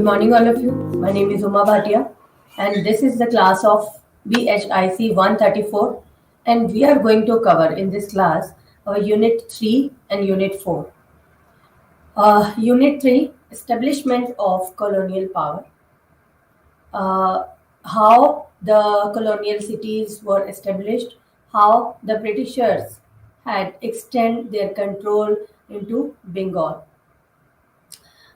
Morning, all of you. My name is Bhatia, and this is the class of BHIC 134. And we are going to cover in this class our Unit 3 and Unit 4. Unit 3 Establishment of Colonial Power. How the colonial cities were established, how the Britishers had extended their control into Bengal,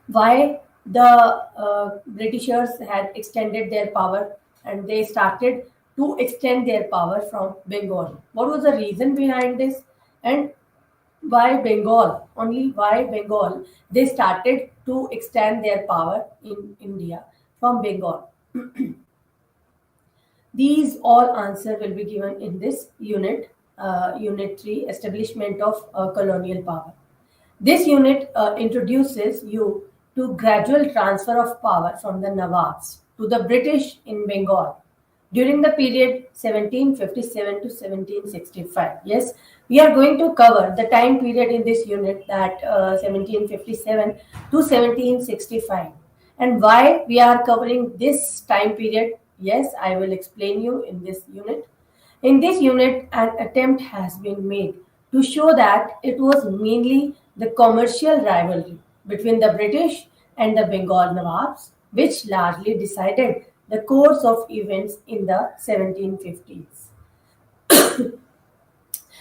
why the Britishers had extended their power and they started to extend their power from Bengal. What was the reason behind this? And why Bengal? Only why Bengal? They started to extend their power in India from Bengal. These all answer will be given in this unit, Unit 3, Establishment of Colonial Power. This unit introduces you to gradual transfer of power from the Nawabs to the British in Bengal during the period 1757 to 1765. Yes, we are going to cover the time period in this unit, that 1757 to 1765. And why we are covering this time period, yes, I will explain you in this unit. In this unit, an attempt has been made to show that it was mainly the commercial rivalry between the British and the Bengal Nawabs, which largely decided the course of events in the 1750s.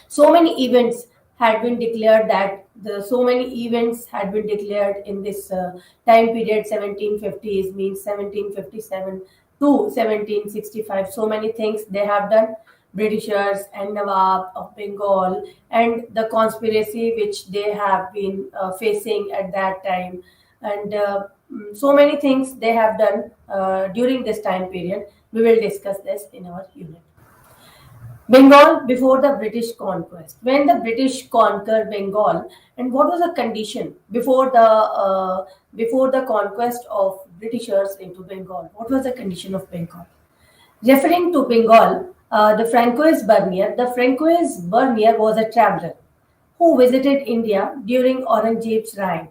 So many events had been declared that the so many events had been declared in this time period. 1750s means 1757 to 1765. So many things they have done, Britishers and Nawab of Bengal, and the conspiracy which they have been facing at that time, and so many things they have done during this time period. We will discuss this in our unit. Bengal before the British conquest. When the British conquered Bengal, and what was the condition before the conquest of Britishers into Bengal? What was the condition of Bengal? Referring to Bengal, the Francois Bernier was a traveler who visited India during Aurangzeb's reign,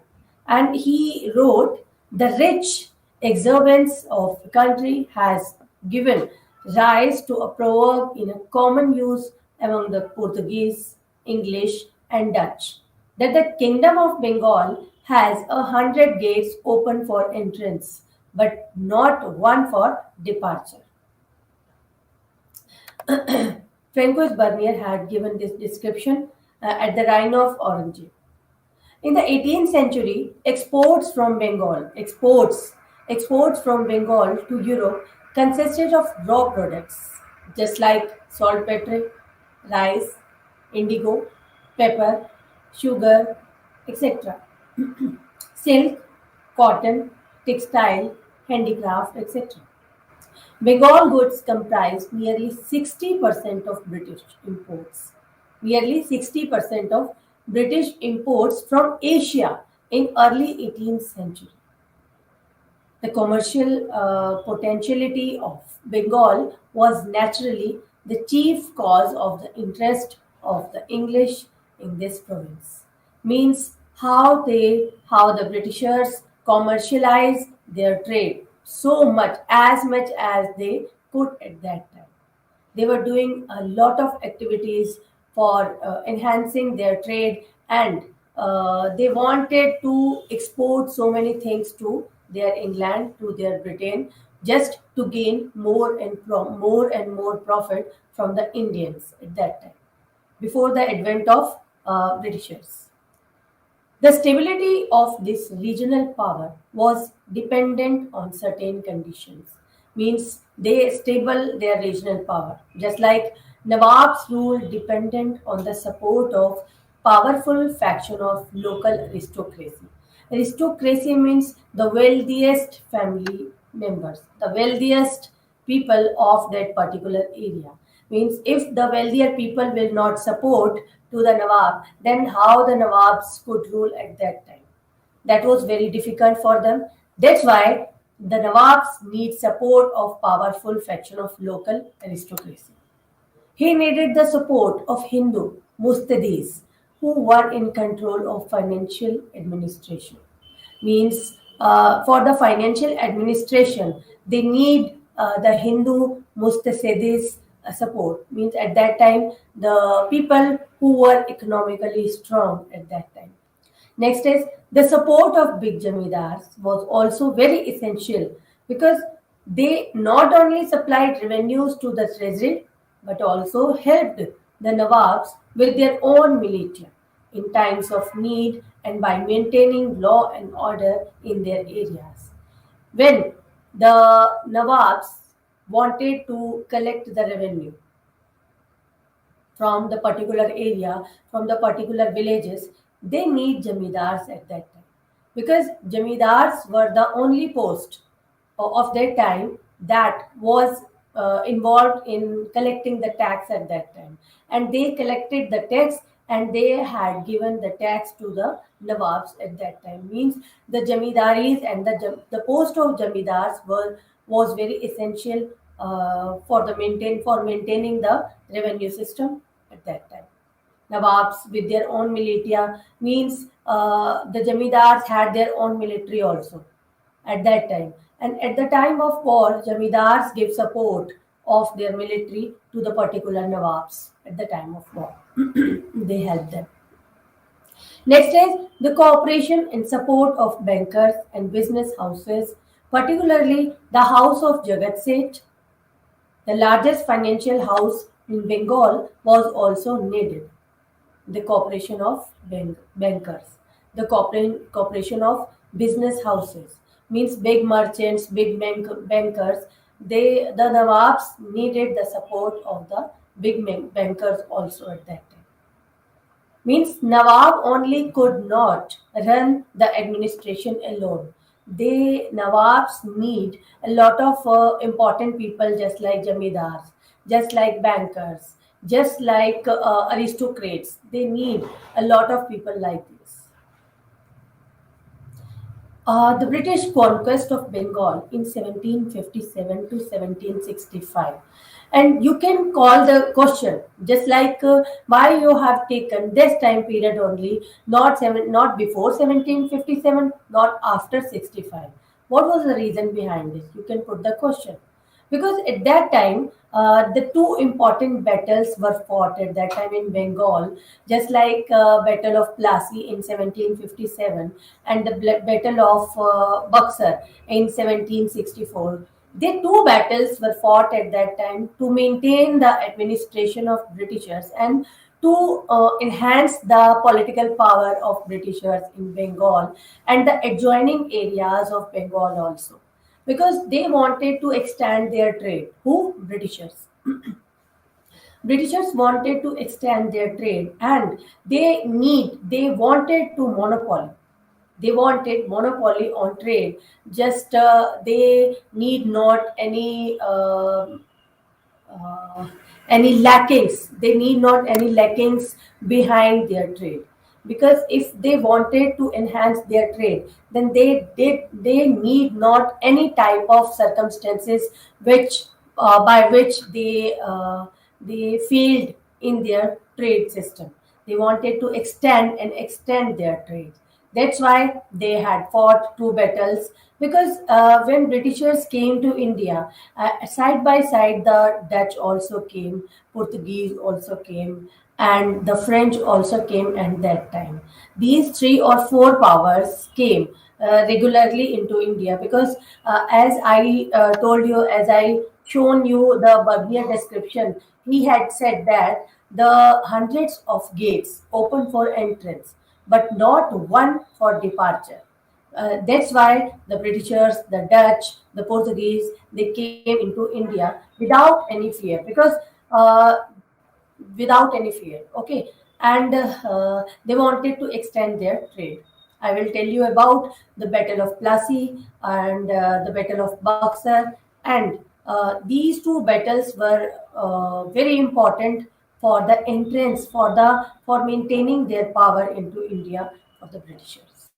and he wrote, "The rich exuberance of the country has given rise to a proverb in a common use among the Portuguese, English, and Dutch, that the kingdom of Bengal has 100 gates open for entrance, but not one for departure." Francois Bernier had given this description at the reign of Aurangzeb. In the 18th century, exports from Bengal to Europe consisted of raw products, just like saltpetre, rice, indigo, pepper, sugar, etc., silk, cotton, textile, handicraft, etc. Bengal goods comprised nearly 60% of British imports. Nearly 60% of British imports from Asia in early 18th century. The commercial potentiality of Bengal was naturally the chief cause of the interest of the English in this province. Means how the Britishers commercialized their trade so much, as much as they could at that time. They were doing a lot of activities for enhancing their trade, and they wanted to export so many things to their England, to their Britain, just to gain more and more profit from the Indians at that time, before the advent of Britishers. The stability of this regional power was dependent on certain conditions. Means they stable their regional power. Just like Nawab's rule dependent on the support of powerful faction of local aristocracy. Aristocracy means the wealthiest family members, the wealthiest people of that particular area. Means if the wealthier people will not support to the Nawab, then how the Nawabs could rule at that time? That was very difficult for them. That's why the Nawabs need support of powerful faction of local aristocracy. He needed the support of Hindu mustadis who were in control of financial administration. Means For the financial administration, they need the Hindu Mustasedis support. Means at that time, the people who were economically strong at that time. Next is the support of big jamidars was also very essential because they not only supplied revenues to the treasury but also helped the Nawabs with their own militia in times of need and by maintaining law and order in their areas. When the Nawabs wanted to collect the revenue from the particular area, from the particular villages, they need jamidars at that time. Because jamidars were the only post of their time that was involved in collecting the tax at that time. And they collected the tax and they had given the tax to the Nawabs at that time. Means the jamidaris and the post of jamidars was very essential for maintaining the revenue system at that time. Nawabs with their own militia means the jamidars had their own military also at that time. And at the time of war, jamidars give support of their military to the particular Nawabs at the time of war. They help them. Next is the cooperation and support of bankers and business houses, particularly the House of Jagat Seth, the largest financial house in Bengal, was also needed. The cooperation of bankers, the cooperation of business houses means big merchants, big bankers. The Nawabs needed the support of the big bankers also at that time. Means Nawab only could not run the administration alone. They Nawabs need a lot of important people just like jamidars, just like bankers, just like aristocrats. They need a lot of people like this. The British conquest of Bengal in 1757 to 1765. And you can call the question just like why you have taken this time period only, not before 1757, not after 65. What was the reason behind this? You can put the question because at that time the two important battles were fought at that time in Bengal, just like Battle of Plassey in 1757 and the Battle of Buxar in 1764. The two battles were fought at that time to maintain the administration of Britishers and to enhance the political power of Britishers in Bengal and the adjoining areas of Bengal also because they wanted to extend their trade. Who? Britishers. Britishers wanted to extend their trade and they wanted to monopoly. They wanted monopoly on trade. Just they need not uh, any lackings. They need not any lackings behind their trade. Because if they wanted to enhance their trade, then they need not any type of circumstances which by which they failed in their trade system. They wanted to extend their trade. That's why they had fought two battles because when Britishers came to India, side by side the Dutch also came, Portuguese also came, and the French also came at that time. These three or four powers came regularly into India because as I told you, as I shown you the Bhatia description, he had said that the hundreds of gates open for entrance but not one for departure. That's why the Britishers, the Dutch, the Portuguese, they came into India without any fear because uh, without any fear. Okay, and they wanted to extend their trade. I will tell you about the Battle of Plassey and the Battle of Buxar, and these two battles were very important for the entrance for maintaining their power into India of the Britishers,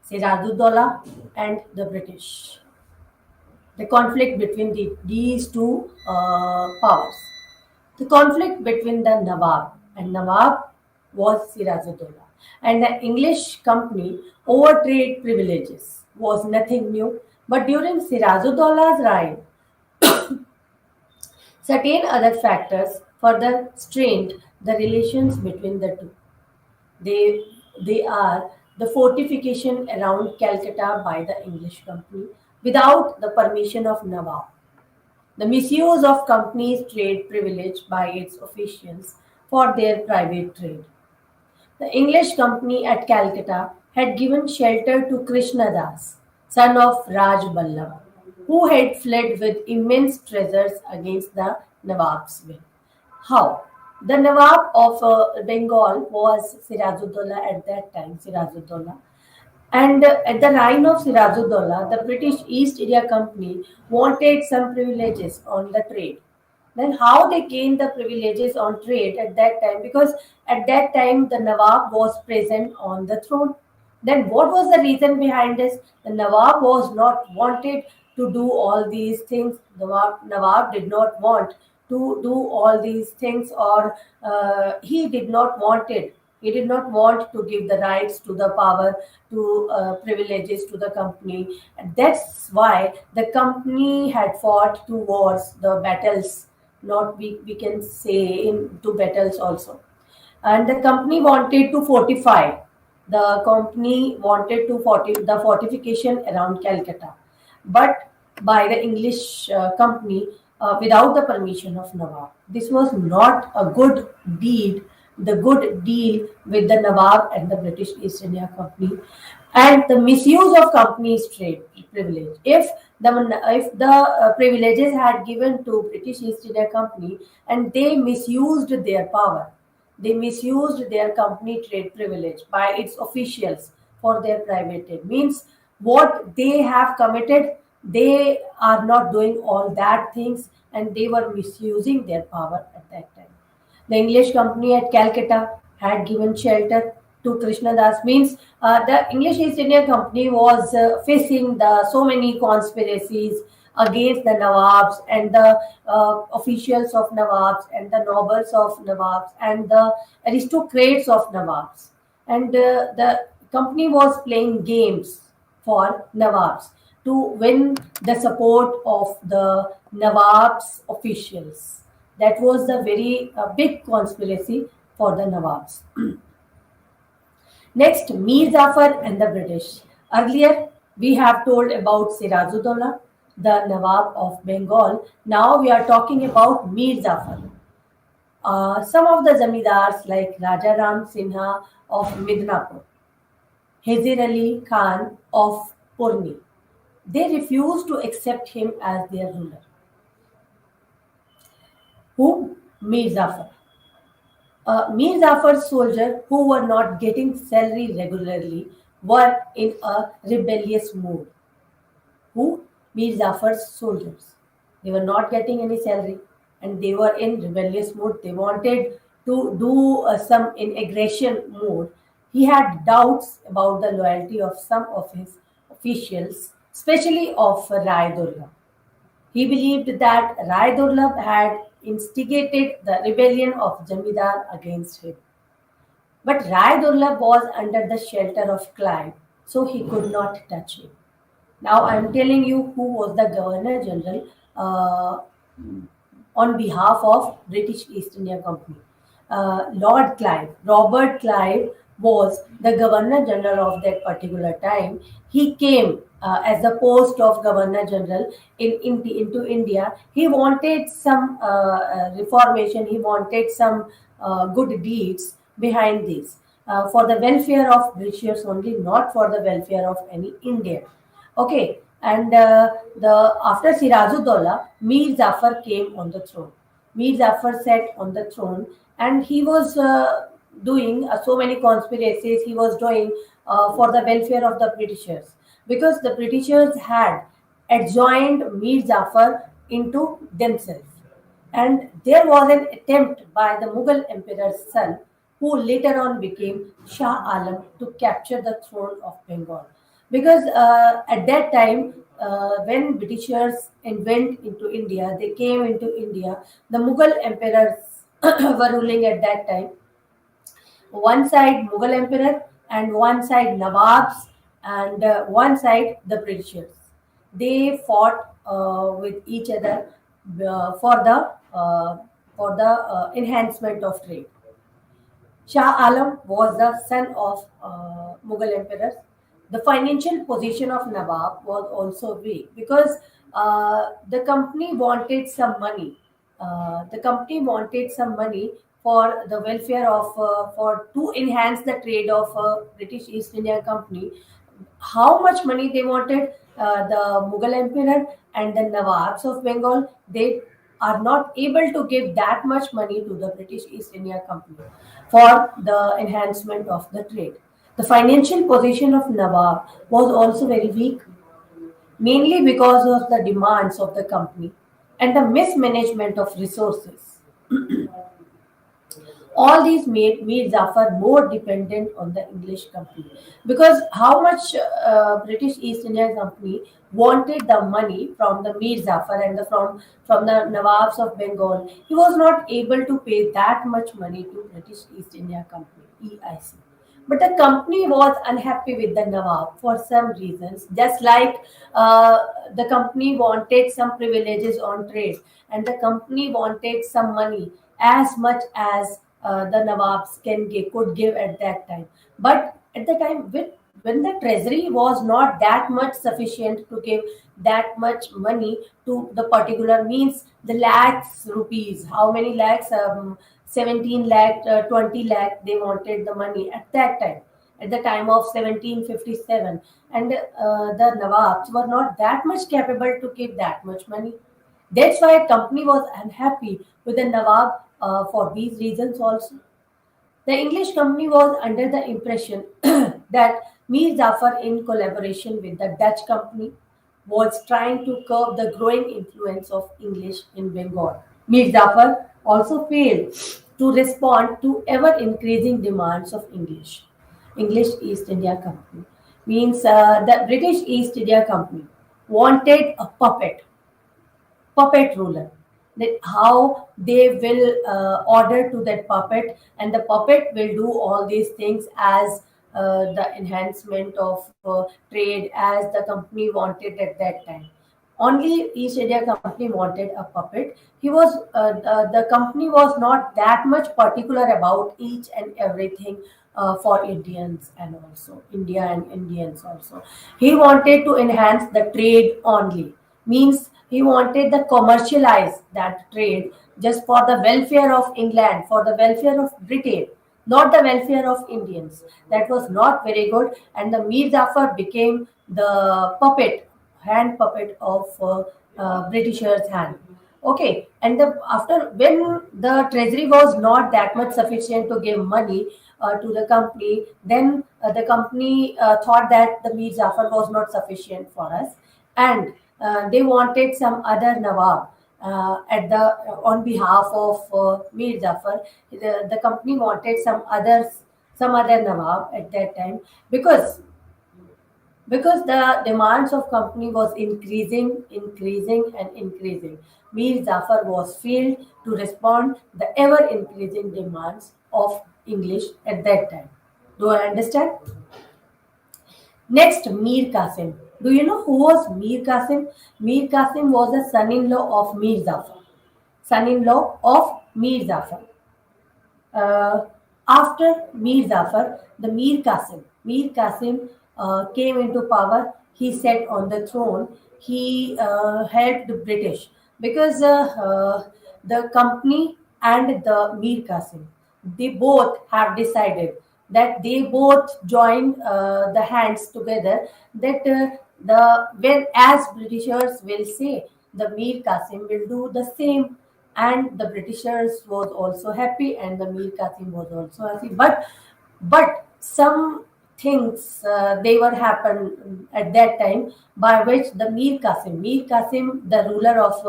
Sirajuddaulah and the British. The conflict between these two powers. The conflict between the Nawab and Nawab was Sirajuddaulah and the English company over trade privileges. was nothing new, but during Sirajuddaullah's reign, certain other factors further strained the relations between the two. They, they are the fortification around Calcutta by the English company without the permission of Nawab, the misuse of company's trade privilege by its officials for their private trade. The English company at Calcutta had given shelter to Krishna Das, son of Raj Ballabh, who had fled with immense treasures against the Nawab's will. How? The Nawab of Bengal was Sirajuddaulah at that time, Sirajuddaulah. And at the reign of Sirajuddaulah, the British East India Company wanted some privileges on the trade. Then how they gained the privileges on trade at that time? Because at that time the Nawab was present on the throne. Then what was the reason behind this? The Nawab was not wanted to do all these things. The Nawab did not want to do all these things, or he did not wanted. He did not want to give the rights to the power, to privileges to the company. And that's why the company had fought two wars, the battles, not we can say in two battles also. And the company wanted to fortify. The company wanted to the fortification around Calcutta, but by the English company without the permission of Nawab. This was not a good deed, the good deal with the Nawab and the British East India Company, and the misuse of company's trade privilege. If the privileges had given to British East India Company and they misused their power, they misused their company trade privilege by its officials for their private trade. Means what they have committed, they are not doing all that things, and they were misusing their power at that time. The English company at Calcutta had given shelter to Krishna Das. Means the English East India Company was facing the so many conspiracies against the Nawabs and the officials of Nawabs and the nobles of Nawabs and the aristocrats of Nawabs. And the company was playing games for Nawabs to win the support of the Nawab's officials. That was the very big conspiracy for the Nawabs. Next, Mir Zafar and the British. Earlier, we have told about Sirajuddaulah, the Nawab of Bengal. Now we are talking about Mir Zafar. Some of the zamindars like Raja Ram Sinha of Midnapur, Hazir Ali Khan of Purni, they refused to accept him as their ruler. Who? Mir Zafar. Mir Zafar's soldiers who were not getting salary regularly were in a rebellious mood. Who? Mir Zafar's soldiers. They were not getting any salary and they were in rebellious mood. They wanted to do some in aggression mode. He had doubts about the loyalty of some of his officials, especially of Rai Durga. He believed that Rai Durlabh had instigated the rebellion of Jamidar against him. But Rai Durlabh was under the shelter of Clive, so he could not touch him. Now I am telling you who was the Governor General on behalf of British East India Company. Lord Clive, Robert Clive was the Governor General of that particular time. He came as the post of Governor General into India. He wanted some reformation. He wanted some good deeds behind this for the welfare of British only, not for the welfare of any Indian. Okay, and the after Sirajuddaulah, Mir Zafar came on the throne. Mir Zafar sat on the throne, and he was doing so many conspiracies. He was doing for the welfare of the Britishers because the Britishers had adjoined Mir Zafar into themselves. And there was an attempt by the Mughal emperor's son, who later on became Shah Alam, to capture the throne of Bengal. Because at that time, when Britishers went into India, they came into India, the Mughal emperors were ruling at that time. One side Mughal emperor and one side Nawabs and one side the Britishers. They fought with each other for the enhancement of trade. Shah Alam was the son of Mughal emperors. The financial position of Nawab was also weak because the company wanted some money. The company wanted some money for the welfare of for to enhance the trade of British East India Company. How much money they wanted? The Mughal emperor and the Nawabs of Bengal, they are not able to give that much money to the British East India Company for the enhancement of the trade. The financial position of Nawab was also very weak, mainly because of the demands of the company and the mismanagement of resources. All these made Mir Zafar more dependent on the English company because how much British East India Company wanted the money from the Mir Zafar and from the Nawabs of Bengal, he was not able to pay that much money to British East India Company (EIC). But the company was unhappy with the Nawab for some reasons, just like the company wanted some privileges on trade and the company wanted some money as much as the Nawabs could give at that time. But at the time, when the treasury was not that much sufficient to give that much money to the particular means the lakhs rupees, how many lakhs? 17 lakh, 20 lakh, they wanted the money at that time, at the time of 1757. And the Nawabs were not that much capable to give that much money. That's why company was unhappy with the Nawab for these reasons also. The English company was under the impression that Mir Jafar, in collaboration with the Dutch company, was trying to curb the growing influence of English in Bengal. Mir Jafar also failed to respond to ever increasing demands of English East India Company. Means the British East India Company wanted a puppet ruler, that how they will order to that puppet and the puppet will do all these things as the enhancement of trade as the company wanted at that time. Only East India Company wanted a puppet. The company was not that much particular about each and everything for Indians and also India and Indians also. He wanted to enhance the trade only, means he wanted to commercialize that trade just for the welfare of England, for the welfare of Britain, not the welfare of Indians. That was not very good, and the Mir Jafar became the hand puppet of Britishers' hand. Okay, and after when the treasury was not that much sufficient to give money to the company, then the company thought that the Mir Jafar was not sufficient for us, and they wanted some other Nawab at the on behalf of Mir Jafar. The company wanted some other Nawab at that time because the demands of company was increasing and increasing. Mir Jafar was failed to respond the ever increasing demands of English at that time. Do I understand? Next, Mir Qasim. Do you know who was Mir Qasim? Mir Qasim was the son-in-law of Mir Jafar. Son-in-law of Mir Jafar. Uh, After Mir Zafar, the Mir Qasim came into power. He sat on the throne. He helped the British because the company and the Mir Qasim, they both have decided that they both join the hands together, that the when as Britishers will say, the Mir Qasim will do the same, and the Britishers was also happy and the Mir Qasim was also happy. But some things they were happen at that time by which the Mir Qasim, the ruler of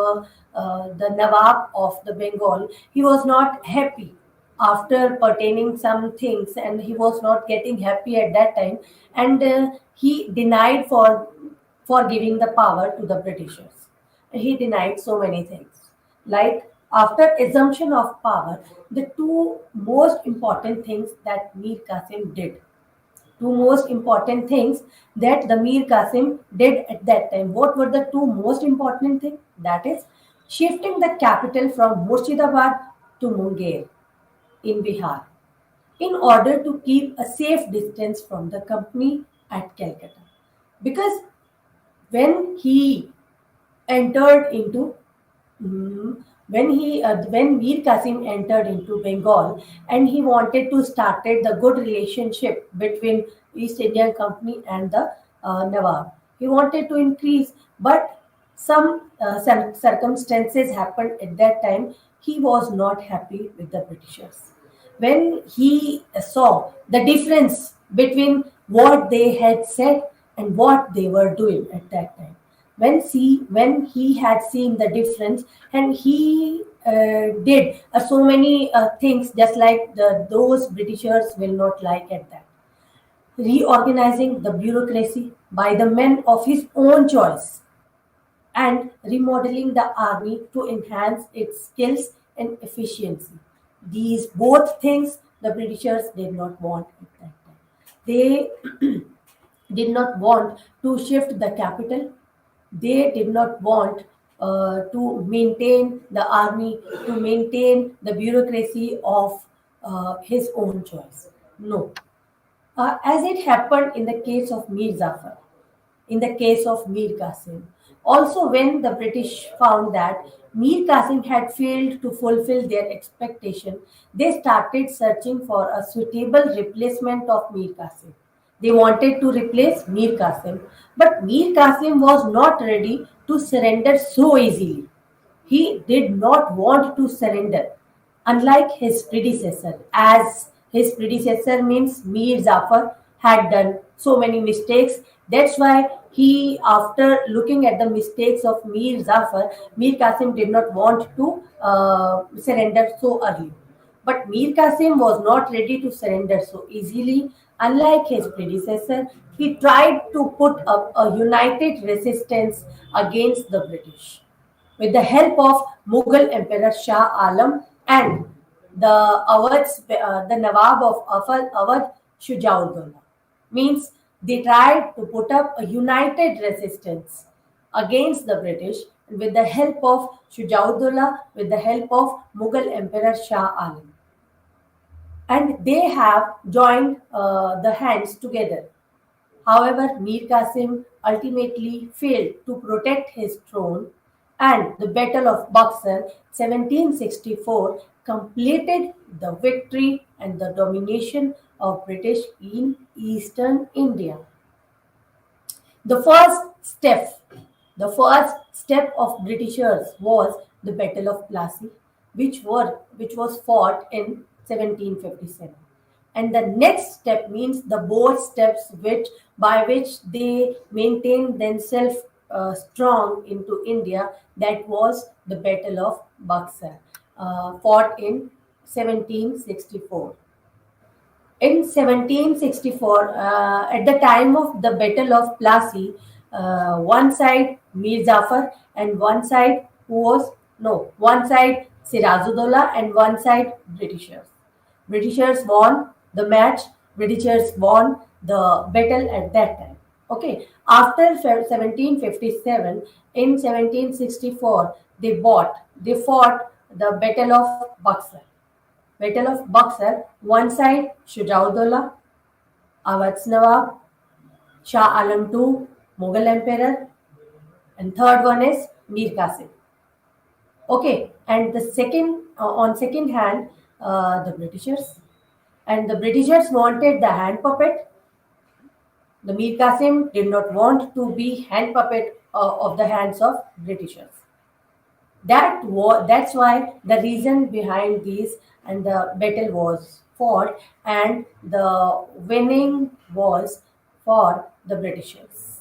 the Nawab of the Bengal, he was not happy after pertaining some things, and he was not getting happy at that time, and he denied for giving the power to the Britishers. He denied so many things. Like after assumption of power, the two most important things that Mir Qasim did. two most important things that the Mir Qasim did at that time. What were the two most important things? That is shifting the capital from Murshidabad to Munger in Bihar in order to keep a safe distance from the company at Calcutta. Because when he entered into when Mir Qasim entered into Bengal and he wanted to started the good relationship between East Indian Company and the Nawab. He wanted to increase, but some circumstances happened at that time. He was not happy with the Britishers. When he saw the difference between what they had said and what they were doing at that time, when he had seen the difference, and he did so many things just like those Britishers will not like at that, reorganizing the bureaucracy by the men of his own choice and remodeling the army to enhance its skills and efficiency. These both things the Britishers did not want at that time. They did not want to shift the capital. They did not want to maintain the army, to maintain the bureaucracy of his own choice. No. As it happened in the case of Mir Zafar, in the case of Mir Qasim. Also, when the British found that Mir Qasim had failed to fulfill their expectation, they started searching for a suitable replacement of Mir Qasim. They wanted to replace Mir Qasim, but Mir Qasim was not ready to surrender so easily. He did not want to surrender, unlike his predecessor, as his predecessor means Mir Zafar had done so many mistakes. That's why he, after looking at the mistakes of Mir Zafar, Mir Qasim did not want to surrender so early. But Mir Qasim was not ready to surrender so easily. Unlike his predecessor, he tried to put up a united resistance against the British with the help of Mughal Emperor Shah Alam and the Nawab of Awadh Shujaudullah. Means they tried to put up a united resistance against the British with the help of Shujaudullah, with the help of Mughal Emperor Shah Alam, and they have joined the hands together. However, Mir Qasim ultimately failed to protect his throne, and the Battle of Buxar 1764 completed the victory and the domination of British in eastern India. The first step, the first step of Britishers was the Battle of Plassey, which was fought in 1757. And the next step means the both steps by which they maintained themselves strong into India. That was the Battle of Buxar, fought in 1764. In 1764, at the time of the Battle of Plassey, one side Mir Jafar and one side who was no one side Sirajuddaulah and one side Britishers. Britishers won the match. Britishers won the battle at that time. Okay. After 1757, in 1764, they fought the Battle of Buxar. Battle of Buxar, one side Shujaudullah, Awadh's Nawab, Shah Alam II, Mughal Emperor, and third one is Mir Qasim. Okay, and the on second hand, the Britishers. And the Britishers wanted the hand puppet. The Mir Qasim did not want to be hand puppet of the hands of Britishers. That's why the reason behind these, and the battle was fought and the winning was for the Britishers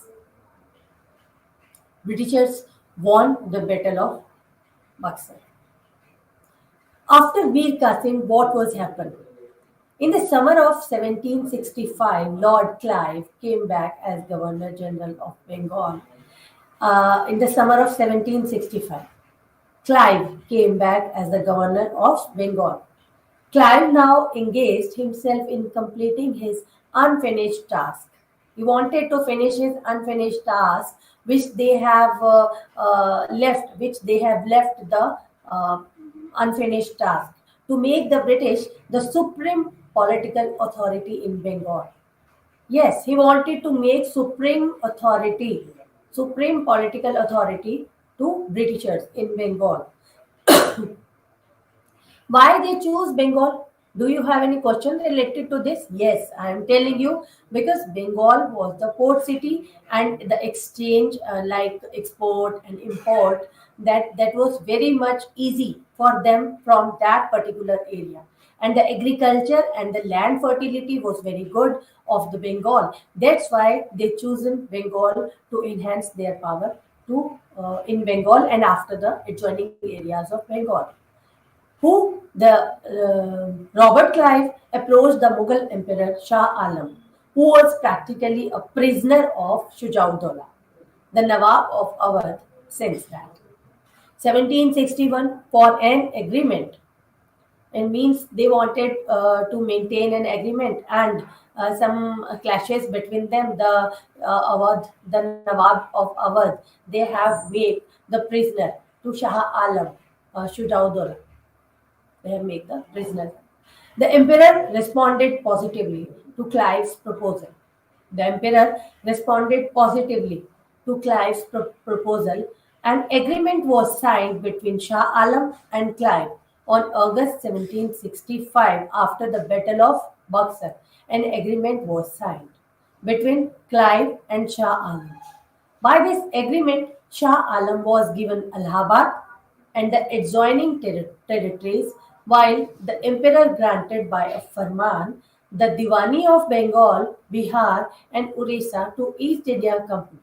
won the battle of Buxar. After Mir Qasim, what was happened? In the summer of 1765, Lord Clive came back as Governor General of Bengal. In the summer of 1765, Clive came back as the governor of Bengal. Clive now engaged himself in completing his unfinished task. He wanted to finish his unfinished task, which they have left the uh, unfinished task to make the British the supreme political authority in Bengal. Yes, he wanted to make supreme political authority to Britishers in Bengal. Why they choose Bengal? Do you have any question related to this? Yes, I am telling you because Bengal was the port city and the exchange, like export and import, that was very much easy for them from that particular area. And the agriculture and the land fertility was very good of the Bengal. That's why they chosen Bengal to enhance their power to in Bengal and after the adjoining areas of Bengal who the Robert Clive approached the Mughal Emperor Shah Alam, who was practically a prisoner of Shujauddaulah, the Nawab of Awadh since that. 1761 for an agreement. It means they wanted to maintain an agreement and some clashes between them. The Nawab of Awadh, they have made the prisoner to Shah Alam, Shujauddaulah. They have made the prisoner. The emperor responded positively to Clive's proposal. The emperor responded positively to Clive's proposal. An agreement was signed between Shah Alam and Clive on August 1765 after the Battle of Buxar. An agreement was signed between Clive and Shah Alam. By this agreement, Shah Alam was given Allahabad and the adjoining territories, while the emperor granted by a farman the Diwani of Bengal, Bihar, and Orissa to East India Company.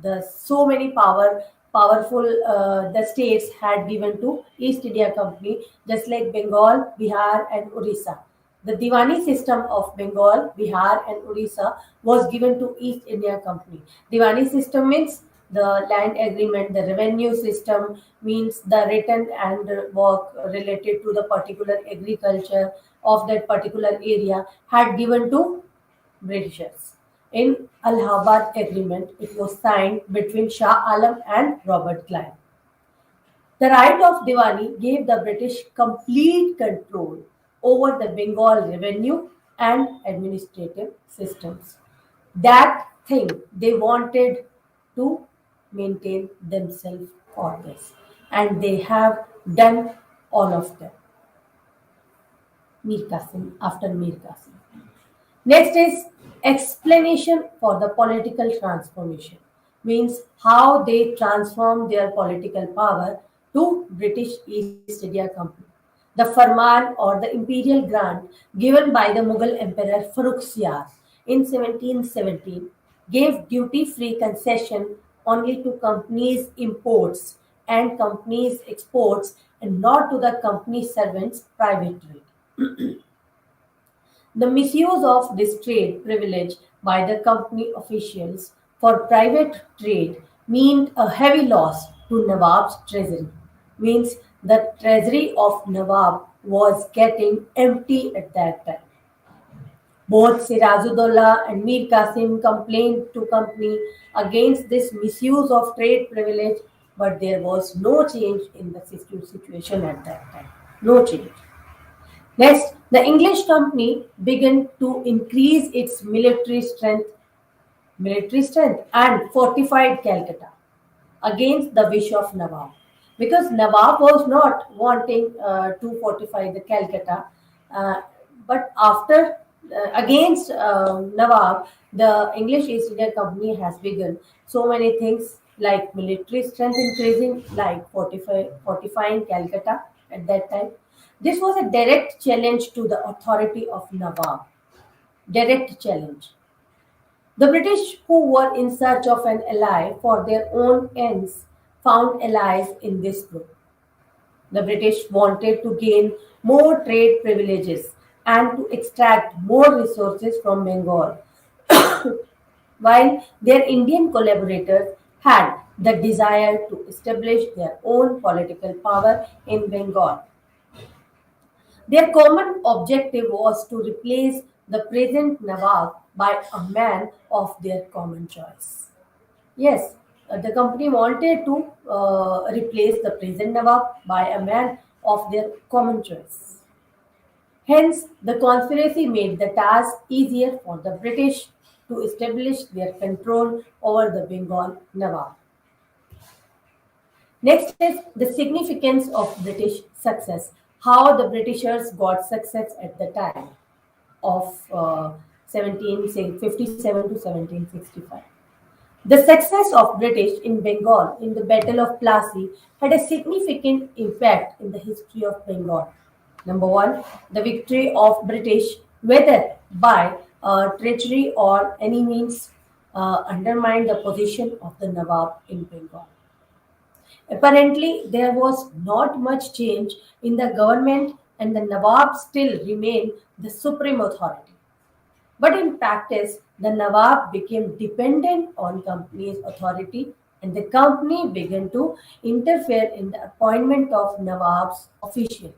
The so many powerful the states had given to East India Company, just like Bengal, Bihar, and Orissa. The Diwani system of Bengal, Bihar, and Orissa was given to East India Company. Diwani system means the land agreement, the revenue system means the written and work related to the particular agriculture of that particular area had given to Britishers. In Allahabad Agreement, it was signed between Shah Alam and Robert Clive. The right of Diwani gave the British complete control over the Bengal revenue and administrative systems. That thing they wanted to maintain themselves for this, and they have done all of them. Mir Qasim after Mir Qasim. Next is explanation for the political transformation, means how they transform their political power to British East India Company. The Farman or the imperial grant given by the Mughal Emperor Farrukhsiyar in 1717 gave duty-free concession only to companies' imports and companies' exports and not to the company servants' private trade. The misuse of this trade privilege by the company officials for private trade meant a heavy loss to Nawab's treasury. Means the treasury of Nawab was getting empty at that time. Both Sirajuddaulah and Mir Qasim complained to company against this misuse of trade privilege, but there was no change in the situation at that time. No change. Next, the English company began to increase its military strength and fortified Calcutta against the wish of Nawab. Because Nawab was not wanting to fortify the Calcutta, uh, but after against Nawab, the English East India Company has begun so many things like military strength increasing, like fortifying Calcutta at that time. This was a direct challenge to the authority of Nawab. Direct challenge. The British, who were in search of an ally for their own ends, found allies in this group. The British wanted to gain more trade privileges and to extract more resources from Bengal, while their Indian collaborators had the desire to establish their own political power in Bengal. Their common objective was to replace the present Nawab by a man of their common choice. Yes, the company wanted to replace the present Nawab by a man of their common choice. Hence, the conspiracy made the task easier for the British to establish their control over the Bengal Nawab. Next is the significance of British success. How the Britishers got success at the time of 1757 to 1765. The success of British in Bengal in the Battle of Plassey had a significant impact in the history of Bengal. Number one, the victory of British, whether by treachery or any means, undermined the position of the Nawab in Bengal. Apparently, there was not much change in the government, and the Nawab still remained the supreme authority. But in practice, the Nawab became dependent on company's authority, and the company began to interfere in the appointment of Nawab's official.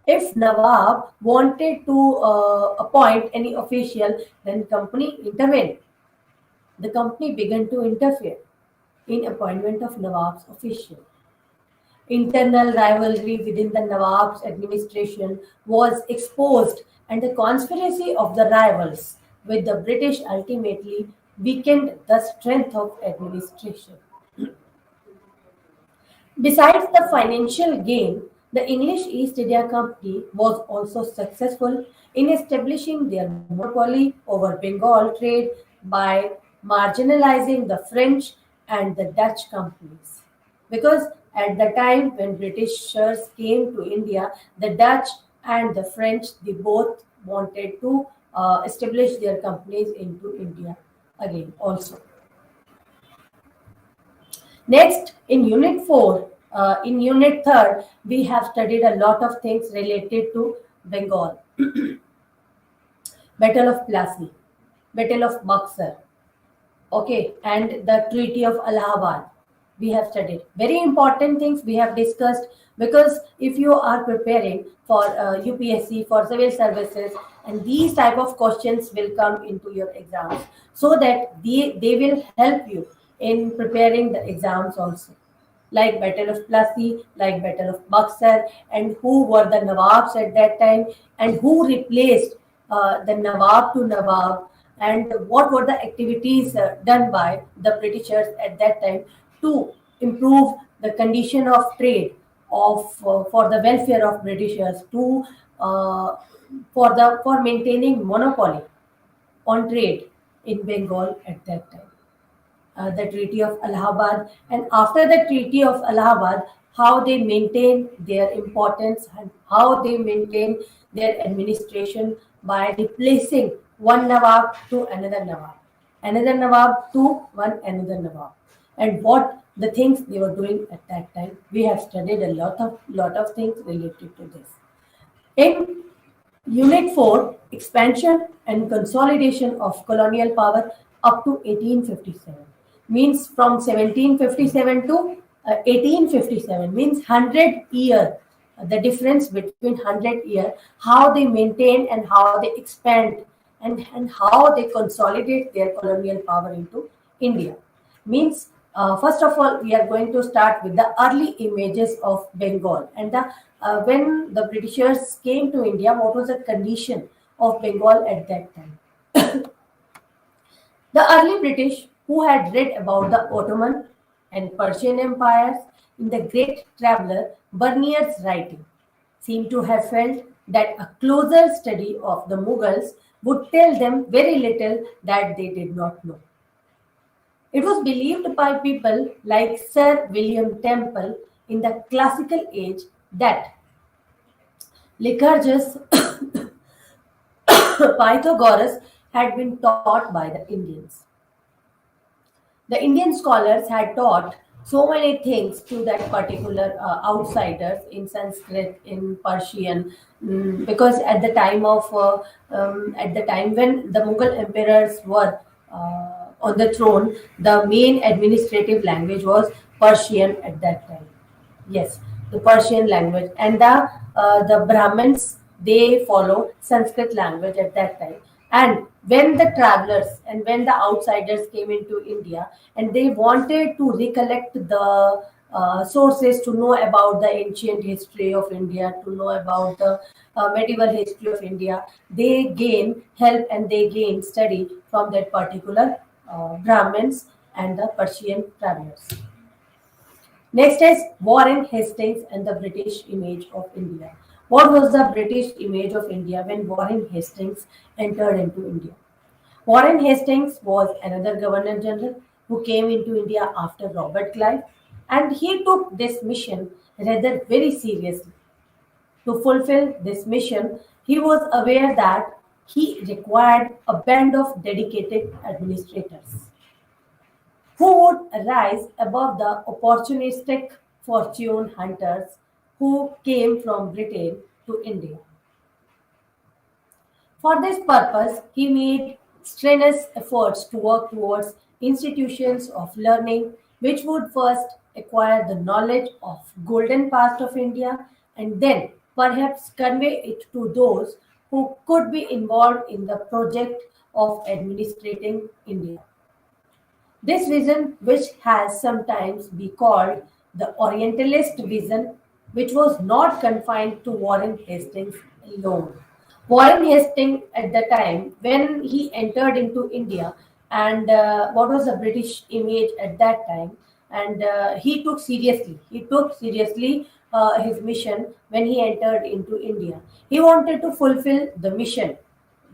If Nawab wanted to appoint any official, then company intervened. The company began to interfere in appointment of Nawab's official. Internal rivalry within the Nawab's administration was exposed, and the conspiracy of the rivals with the British ultimately weakened the strength of administration. Besides the financial gain, the English East India Company was also successful in establishing their monopoly over Bengal trade by marginalizing the French and the Dutch companies. Because at the time when Britishers came to India, the Dutch and the French they both wanted to establish their companies into India again also. Next, in Unit 4, in Unit 3rd, we have studied a lot of things related to Bengal. Battle of Plassey, Battle of Buxar, okay, and the Treaty of Allahabad. We have studied very important things we have discussed, because if you are preparing for UPSC for civil services, and these type of questions will come into your exams, so that they will help you in preparing the exams also, like Battle of Plassey, like Battle of Buxar, and who were the Nawabs at that time, and who replaced the Nawab to Nawab, and what were the activities done by the Britishers at that time to improve the condition of trade of for the welfare of Britishers, to uh, for maintaining monopoly on trade in Bengal at that time. The Treaty of Allahabad, and after the Treaty of Allahabad, how they maintain their importance and how they maintain their administration by replacing one Nawab to another Nawab to one another Nawab, and what the things they were doing at that time. We have studied a lot of things related to this. In Unit 4, Expansion and Consolidation of Colonial Power up to 1857, means from 1757 to 1857, means 100 year, the difference between 100 year, how they maintain and how they expand, and how they consolidate their colonial power into India. Means, first of all, we are going to start with the early images of Bengal, and the when the Britishers came to India, what was the condition of Bengal at that time? The early British, who had read about the Ottoman and Persian empires in the great traveler Bernier's writing, seem to have felt that a closer study of the Mughals would tell them very little that they did not know. It was believed by people like Sir William Temple in the classical age that Lycurgus Pythagoras had been taught by the Indians. The Indian scholars had taught so many things to that particular outsiders in Sanskrit, in Persian, because at the time when the Mughal emperors were on the throne, the main administrative language was Persian at that time. Yes, the Persian language, and the Brahmins they follow Sanskrit language at that time. And when the travelers and when the outsiders came into India and they wanted to recollect the sources to know about the ancient history of India, to know about the medieval history of India, they gain help and they gain study from that particular Brahmins and the Persian travelers. Next is Warren Hastings and the British image of India. What was the British image of India when Warren Hastings entered into India? Warren Hastings was another Governor General who came into India after Robert Clive, and he took this mission rather very seriously. To fulfill this mission, he was aware that he required a band of dedicated administrators who would rise above the opportunistic fortune hunters who came from Britain to India. For this purpose, he made strenuous efforts to work towards institutions of learning which would first acquire the knowledge of golden past of India and then perhaps convey it to those who could be involved in the project of administrating India. This vision, which has sometimes been called the Orientalist vision, which was not confined to Warren Hastings alone. Warren Hastings, at the time when he entered into India, and what was the British image at that time, and he took seriously his mission when he entered into India. He wanted to fulfill the mission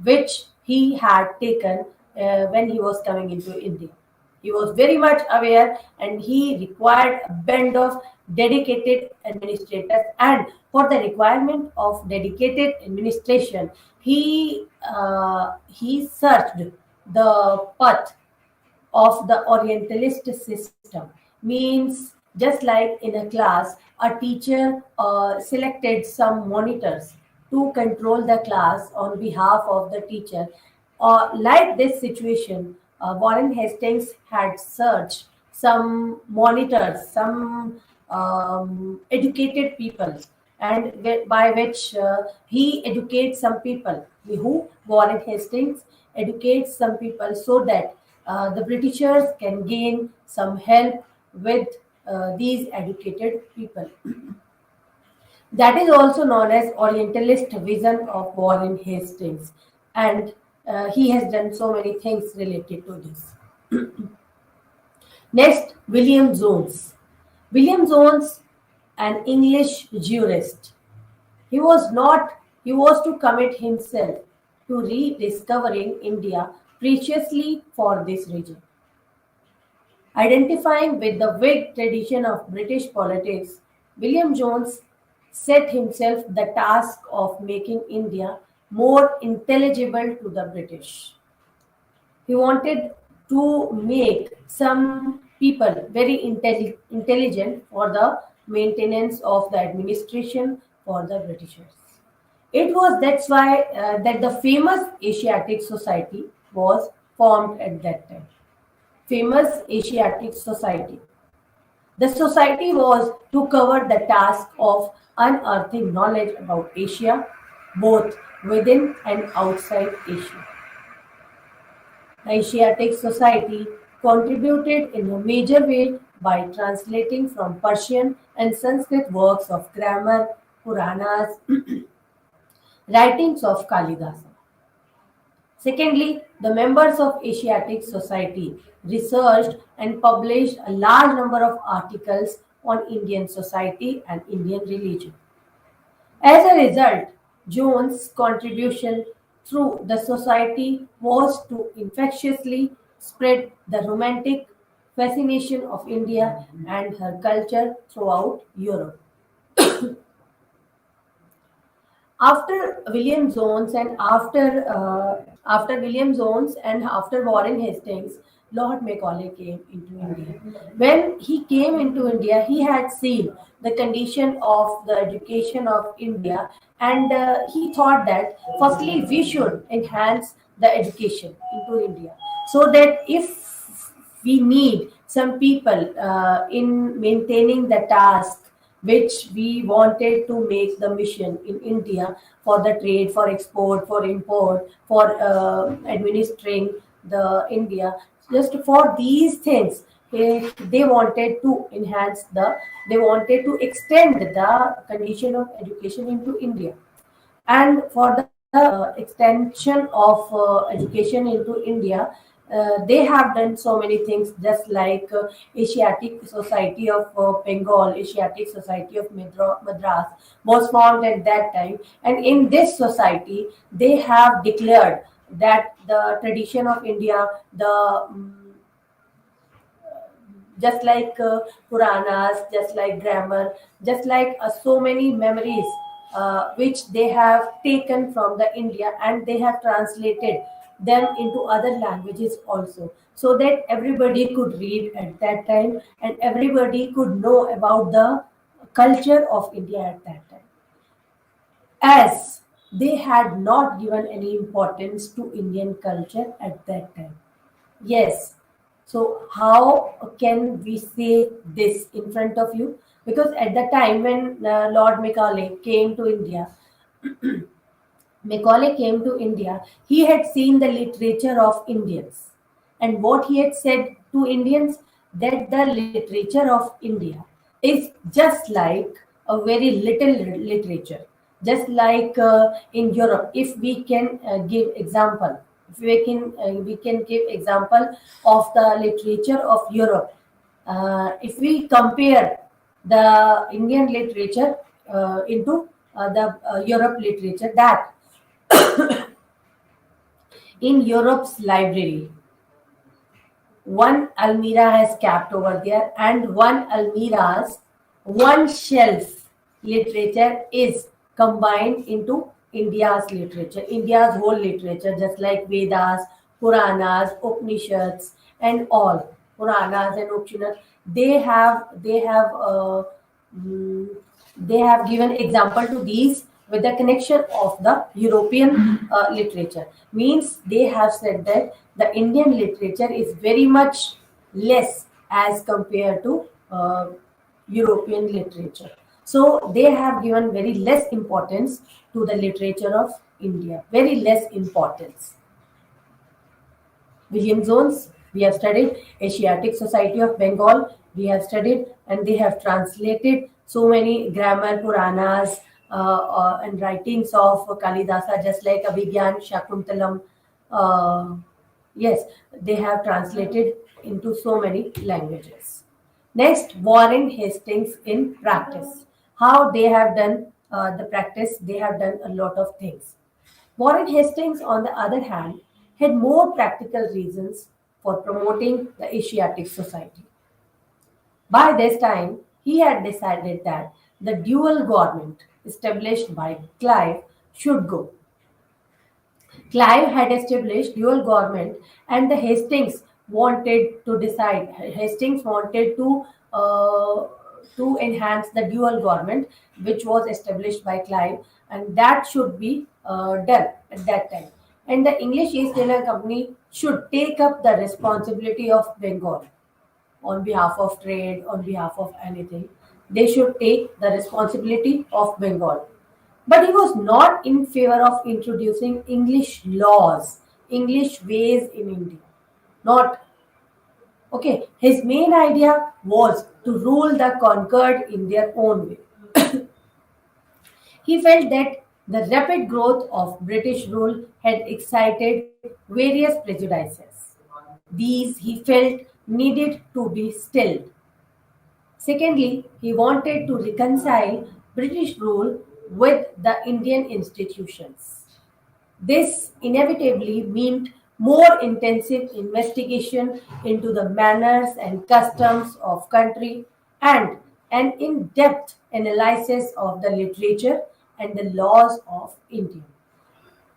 which he had taken when he was coming into India. He was very much aware and he required a band of dedicated administrators. And for the requirement of dedicated administration, he searched the path of the Orientalist system. Means just like in a class, a teacher selected some monitors to control the class on behalf of the teacher. Like this situation, Warren Hastings had searched some monitors, some educated people, and by which he educates some people. Who Warren Hastings educates some people so that the Britishers can gain some help with these educated people. That is also known as Orientalist vision of Warren Hastings, and he has done so many things related to this. Next, William Jones. William Jones, an English jurist. He was not, he was to commit himself to rediscovering India preciously for this region. Identifying with the Whig tradition of British politics, William Jones set himself the task of making India more intelligible to the British. He wanted to make some people very intelligent for the maintenance of the administration for the Britishers. It was that's why that the famous Asiatic Society was formed at that time. Famous Asiatic Society. The society was to cover the task of unearthing knowledge about Asia, both within and outside Asia. The Asiatic Society contributed in a major way by translating from Persian and Sanskrit works of grammar, Puranas, writings of Kalidasa. Secondly, the members of Asiatic Society researched and published a large number of articles on Indian society and Indian religion. As a result, Jones' contribution through the society was to infectiously spread the romantic fascination of India and her culture throughout Europe. After William Jones and after William Jones and after Warren Hastings, Lord Macaulay came into India. When he came into India, he had seen the condition of the education of India, and he thought that firstly we should enhance the education into India, so that if we need some people in maintaining the task which we wanted to make the mission in India for the trade, for export, for import, for administering the India. Just for these things, they wanted to enhance they wanted to extend the condition of education into India. And for the extension of education into India, they have done so many things, just like Asiatic Society of Bengal, Asiatic Society of Madras was formed at that time. And in this society, they have declared that the tradition of India, the just like Puranas, just like grammar, just like so many memories which they have taken from the India, and they have translated them into other languages also, so that everybody could read at that time and everybody could know about the culture of India at that time, as they had not given any importance to Indian culture at that time. Yes. So how can we say this in front of you? Because at the time when Lord Macaulay came to India, he had seen the literature of Indians. And what he had said to Indians, that the literature of India is just like a very little literature. Just like in Europe, if we can give example, if we can give example of the literature of Europe. If we compare the Indian literature into the Europe literature, that in Europe's library, one Almira has kept over there, and one shelf literature is combined into India's whole literature, just like Vedas, Puranas, Upanishads, and all Puranas and Upanishads. Mm, they have given example to these with the connection of the European literature. Means they have said that the Indian literature is very much less as compared to European literature. So they have given very less importance to the literature of India, very less importance. William Jones, we have studied Asiatic Society of Bengal, we have studied, and they have translated so many grammar, Puranas, and writings of Kalidasa, just like Abhigyan, Shakuntalam. Yes, they have translated into so many languages. Next, Warren Hastings in practice. How they have done the practice, they have done a lot of things. Warren Hastings, on the other hand, had more practical reasons for promoting the Asiatic Society. By this time, he had decided that the dual government established by Clive should go. Clive had established dual government, and the Hastings wanted to decide. Hastings wanted to enhance the dual government, which was established by Clive, and that should be done at that time. And the English East India Company should take up the responsibility of Bengal on behalf of trade, on behalf of anything. They should take the responsibility of Bengal. But he was not in favor of introducing English laws, English ways in India. Not okay. His main idea was to rule the conquered in their own way. He felt that the rapid growth of British rule had excited various prejudices. These, he felt, needed to be stilled. Secondly, he wanted to reconcile British rule with the Indian institutions. This inevitably meant more intensive investigation into the manners and customs of country, and an in-depth analysis of the literature and the laws of India.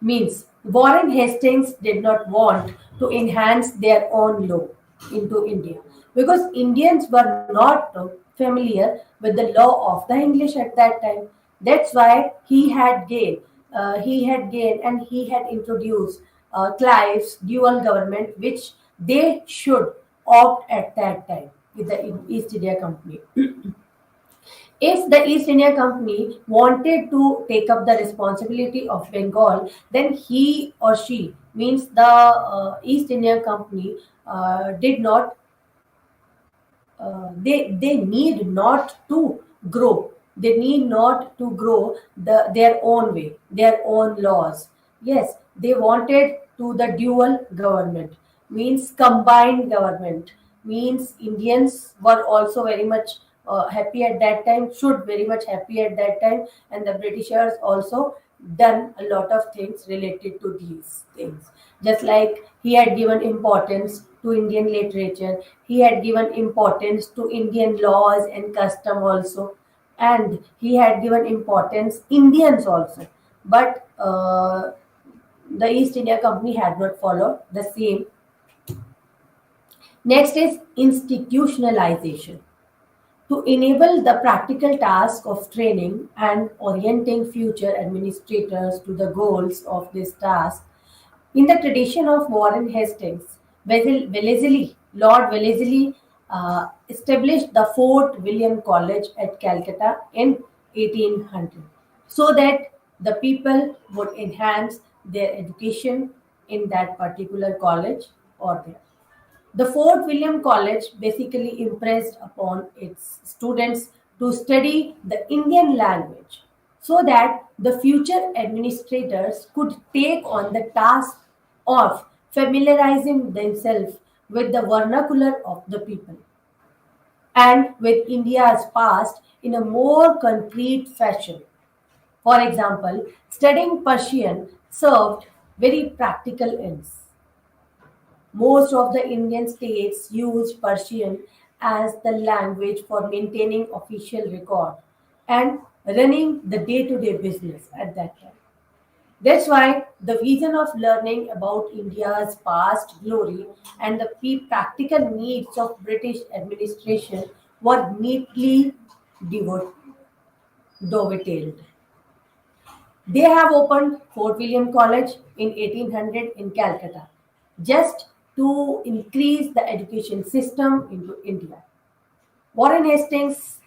Means Warren Hastings did not want to enhance their own law into India, because Indians were not familiar with the law of the English at that time. That's why he had gained, and he had introduced Clive's dual government, which they should opt at that time with the East India Company. If the East India Company wanted to take up the responsibility of Bengal, then he or she, means the East India Company, did not they need not to grow, they need not to grow their own way, their own laws. Yes, they wanted to the dual government, means combined government, means Indians were also very much happy at that time, should very much happy at that time, and the Britishers also done a lot of things related to these things. Just like he had given importance to Indian literature, he had given importance to Indian laws and custom also, and he had given importance Indians also. But the East India Company had not followed the same. Next is institutionalization. To enable the practical task of training and orienting future administrators to the goals of this task, in the tradition of Warren Hastings, Lord Wellesley established the Fort William College at Calcutta in 1800 so that the people would enhance their education in that particular college or there. The Fort William College basically impressed upon its students to study the Indian language so that the future administrators could take on the task of familiarizing themselves with the vernacular of the people and with India's past in a more concrete fashion. For example, studying Persian served very practical ends. Most of the Indian states used Persian as the language for maintaining official record and running the day-to-day business at that time. That's why the vision of learning about India's past glory and the practical needs of British administration were neatly devo- dovetailed. They have opened Fort William College in 1800 in Calcutta just to increase the education system into India. Warren Hastings,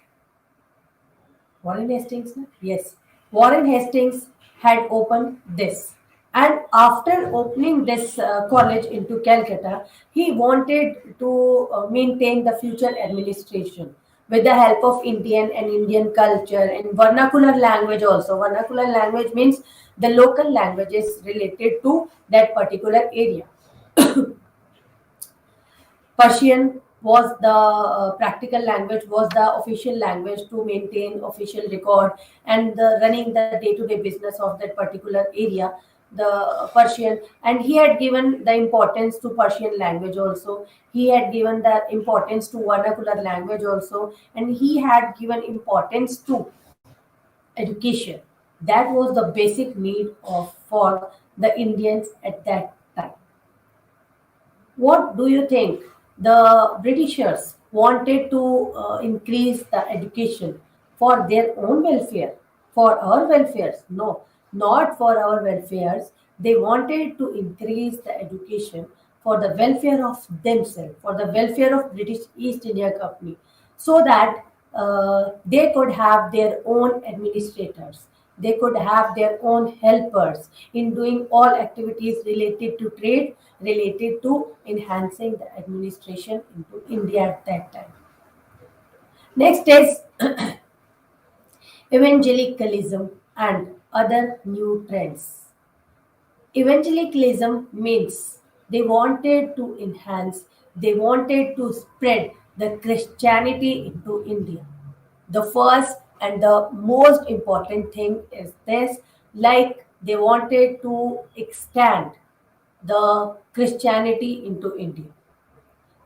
Warren Hastings, no? Yes, Warren Hastings had opened this. And after opening this college into Calcutta, he wanted to maintain the future administration with the help of Indian and Indian culture and vernacular language also. Vernacular language means the local languages related to that particular area. Persian was the practical language, was the official language to maintain official record and the running the day-to-day business of that particular area. The Persian, and he had given the importance to Persian language also. He had given the importance to vernacular language also, and he had given importance to education. That was the basic need of for the Indians at that time. What do you think? The Britishers wanted to increase the education for their own welfare, for our welfares. No, not for our welfares. They wanted to increase the education for the welfare of themselves, for the welfare of British East India Company, so that they could have their own administrators, they could have their own helpers in doing all activities related to trade, related to enhancing the administration into India at that time. Next is evangelicalism and other new trends. Evangelicalism means they wanted to enhance, they wanted to spread the Christianity into India. The first and the most important thing is this, like they wanted to extend the Christianity into India.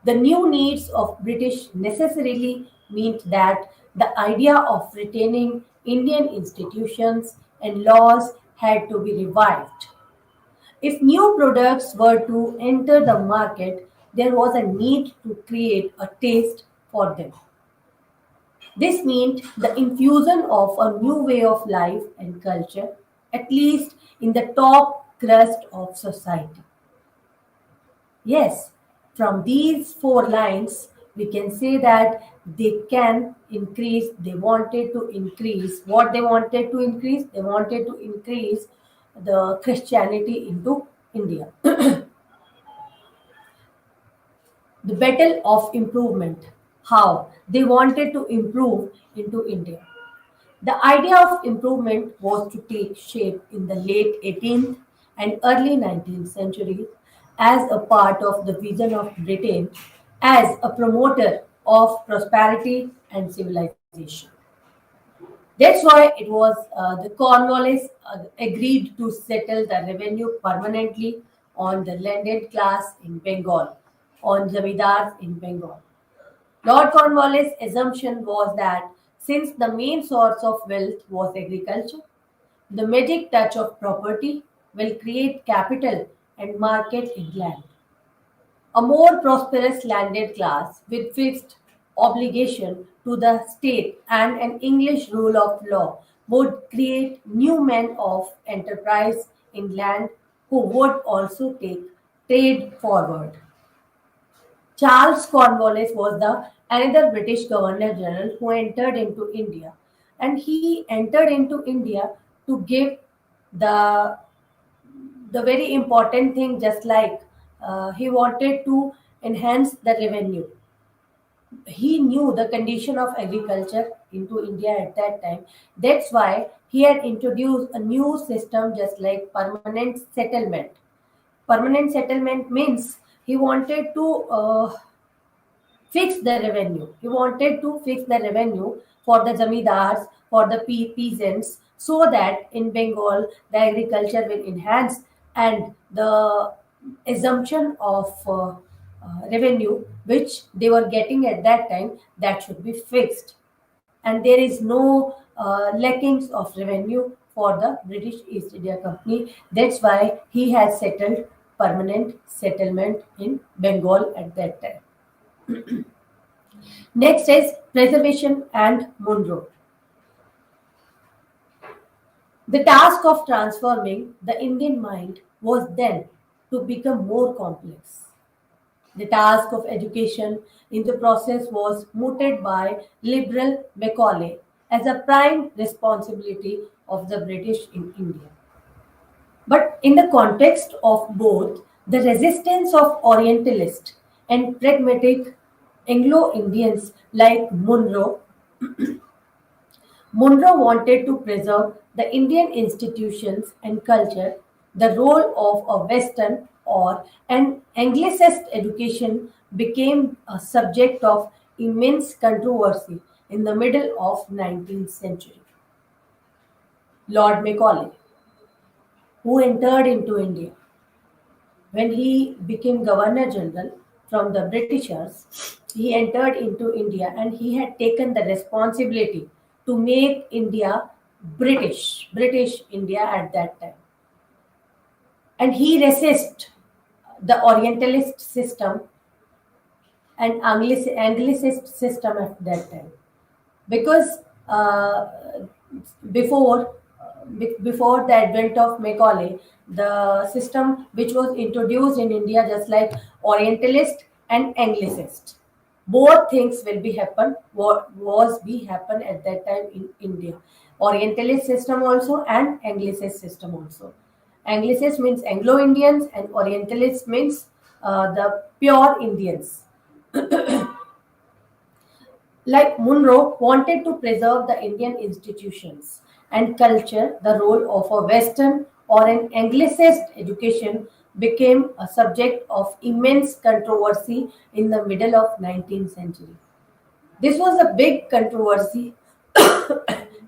The new needs of British necessarily meant that the idea of retaining Indian institutions and laws had to be revived. If new products were to enter the market, there was a need to create a taste for them. This meant the infusion of a new way of life and culture, at least in the top crust of society. Yes, from these four lines, We can say that they can increase, they wanted to increase. What they wanted to increase? They wanted to increase the Christianity into India. The battle of improvement. How? They wanted to improve into India. The idea of improvement was to take shape in the late 18th and early 19th centuries as a part of the vision of Britain as a promoter of prosperity and civilization. That's why it was the Cornwallis agreed to settle the revenue permanently on the landed class in Bengal, on zamindars in Bengal. Lord Cornwallis' assumption was that since the main source of wealth was agriculture, the magic touch of property will create capital and market in land. A more prosperous landed class with fixed obligation to the state and an English rule of law would create new men of enterprise in land who would also take trade forward. Charles Cornwallis was the another British Governor General who entered into India, and he entered into India to give the the very important thing, just like he wanted to enhance the revenue. He knew the condition of agriculture into India at that time. That's why he had introduced a new system, just like permanent settlement. Permanent settlement means he wanted to fix the revenue. He wanted to fix the revenue for the zamindars, for the peasants, so that in Bengal the agriculture will enhance and the assumption of revenue which they were getting at that time, that should be fixed, and there is no lackings of revenue for the British East India Company. That's why he has settled permanent settlement in Bengal at that time. Next is preservation and Monroe. The task of transforming the Indian mind was then to become more complex. The task of education in the process was mooted by liberal Macaulay as a prime responsibility of the British in India. But in the context of both the resistance of Orientalists and pragmatic Anglo Indians like Monroe wanted to preserve the Indian institutions and culture. The role of a Western or an Anglicist education became a subject of immense controversy in the middle of 19th century. Lord Macaulay, who entered into India when he became Governor General from the Britishers, he entered into India and he had taken the responsibility to make India British India at that time. And he resisted the Orientalist system and Anglicist system at that time, because before before the advent of Macaulay, the system which was introduced in India, just like Orientalist and Anglicist, both things will be happen. What was be happen at that time in India? Orientalist system also and Anglicist system also. Anglicist means Anglo Indians, and Orientalist means the pure Indians. Like Munro wanted to preserve the Indian institutions and culture, the role of a Western or an Anglicist education became a subject of immense controversy in the middle of 19th century. This was a big controversy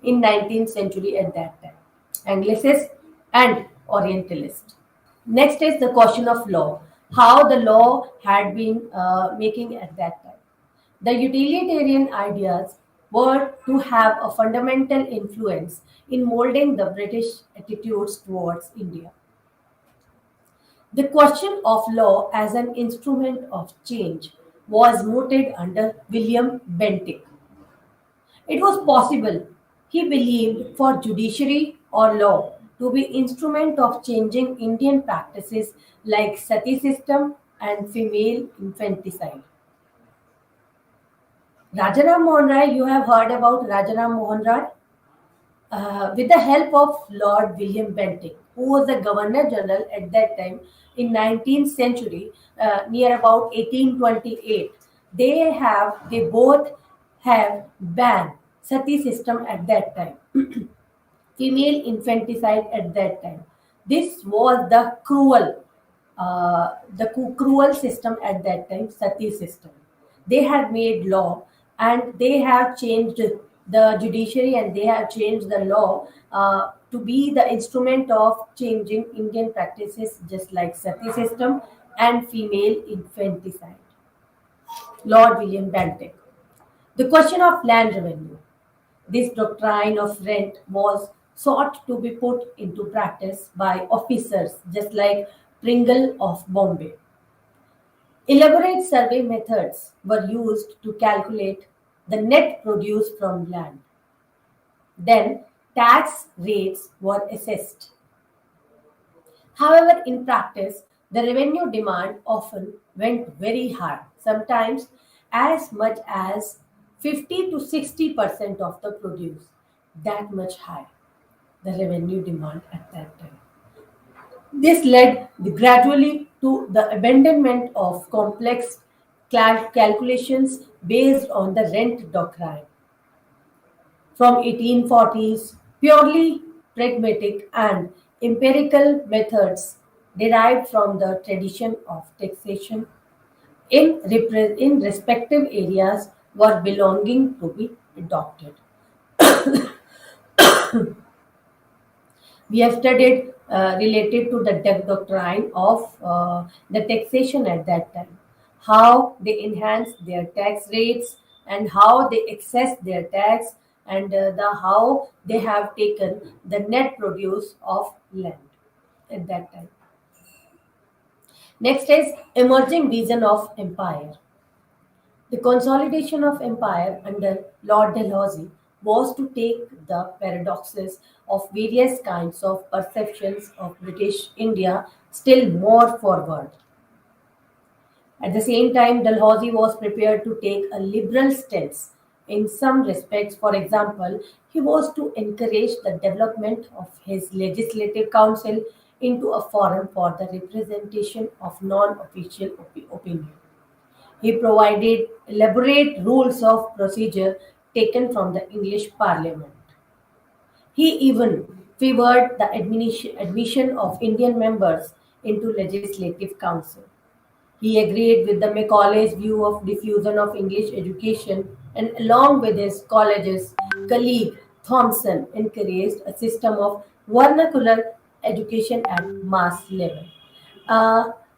in 19th century at that time. Anglicist and Orientalist. Next is the question of law. How the law had been making at that time. The utilitarian ideas were to have a fundamental influence in molding the British attitudes towards India. The question of law as an instrument of change was mooted under William Bentinck. It was possible, he believed, for judiciary or law to be instrument of changing Indian practices like sati system and female infanticide. Rajaram Mohan Rai, you have heard about Rajaram Mohan Rai? With the help of Lord William Bentinck, who was the Governor General at that time in 19th century, near about 1828. They both have banned sati system at that time, female infanticide at that time. This was the cruel system at that time, sati system. They had made law and they have changed the judiciary and they have changed the law to be the instrument of changing Indian practices just like sati system and female infanticide. Lord William Bentinck. The question of land revenue. This doctrine of rent was sought to be put into practice by officers just like Pringle of Bombay. Elaborate survey methods were used to calculate the net produce from land. Then, tax rates were assessed. However, in practice, the revenue demand often went very high, sometimes as much as 50 to 60% of the produce. That much high, the revenue demand at that time. This led gradually to the abandonment of complex calculations based on the rent doctrine. From 1840s, purely pragmatic and empirical methods derived from the tradition of taxation in respective areas were belonging to be adopted. We have studied related to the doctrine of the taxation at that time, how they enhance their tax rates and how they excess their tax and the how they have taken the net produce of land at that time. Next is emerging vision of empire. The consolidation of empire under Lord Dalhousie was to take the paradoxes of various kinds of perceptions of British India still more forward. At the same time, Dalhousie was prepared to take a liberal stance in some respects. For example, he was to encourage the development of his legislative council into a forum for the representation of non-official opinion. He provided elaborate rules of procedure taken from the English Parliament. He even favored the admission of Indian members into Legislative Council. He agreed with the Macaulay's view of diffusion of English education and along with his college's colleague Thomson encouraged a system of vernacular education at mass level.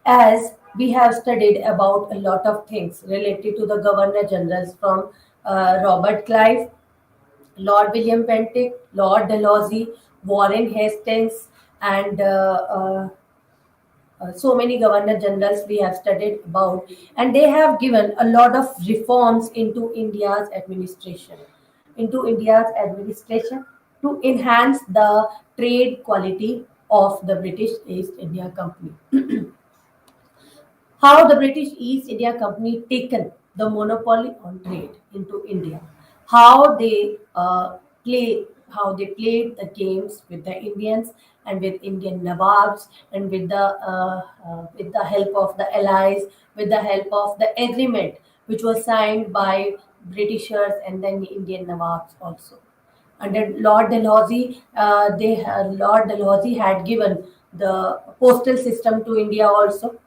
As we have studied about a lot of things related to the Governor Generals from Robert Clive, Lord William Bentinck, Lord Dalhousie, Warren Hastings, and so many governor generals we have studied about, and they have given a lot of reforms into India's administration to enhance the trade quality of the British East India Company. How the British East India Company taken the monopoly on trade into India, how they how they played the games with the Indians and with Indian Nawabs and with the help of the allies, with the help of the agreement which was signed by Britishers and then the Indian Nawabs also. Under Lord Dalhousie had given the postal system to India also,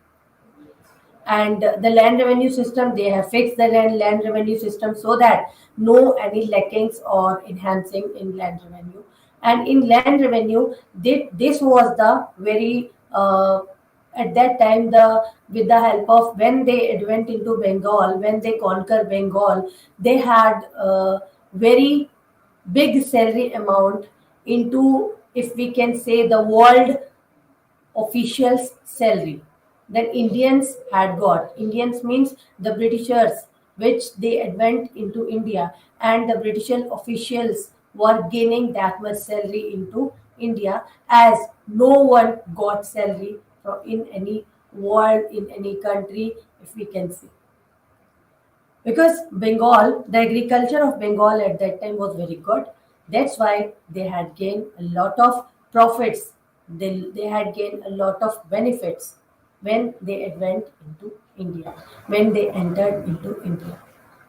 and the land revenue system they have fixed the land revenue system so that no any lackings or enhancing in land revenue. And in land revenue this was the very at that time the with the help of when they went into Bengal, when they conquered Bengal, they had very big salary amount into, if we can say, the world officials' salary that Indians had got. Indians means the Britishers, which they went into India, and the British officials were gaining that much salary into India, as no one got salary from in any world, in any country, if we can see. because Bengal, the agriculture of Bengal at that time was very good. That's why they had gained a lot of profits. They had gained a lot of benefits when they went into India, when they entered into India.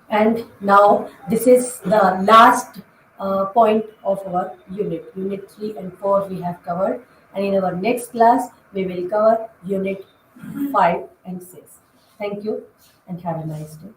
And now this is the last point of our unit. Unit 3 and 4 we have covered. And in our next class, we will cover unit 5 and 6. Thank you and have a nice day.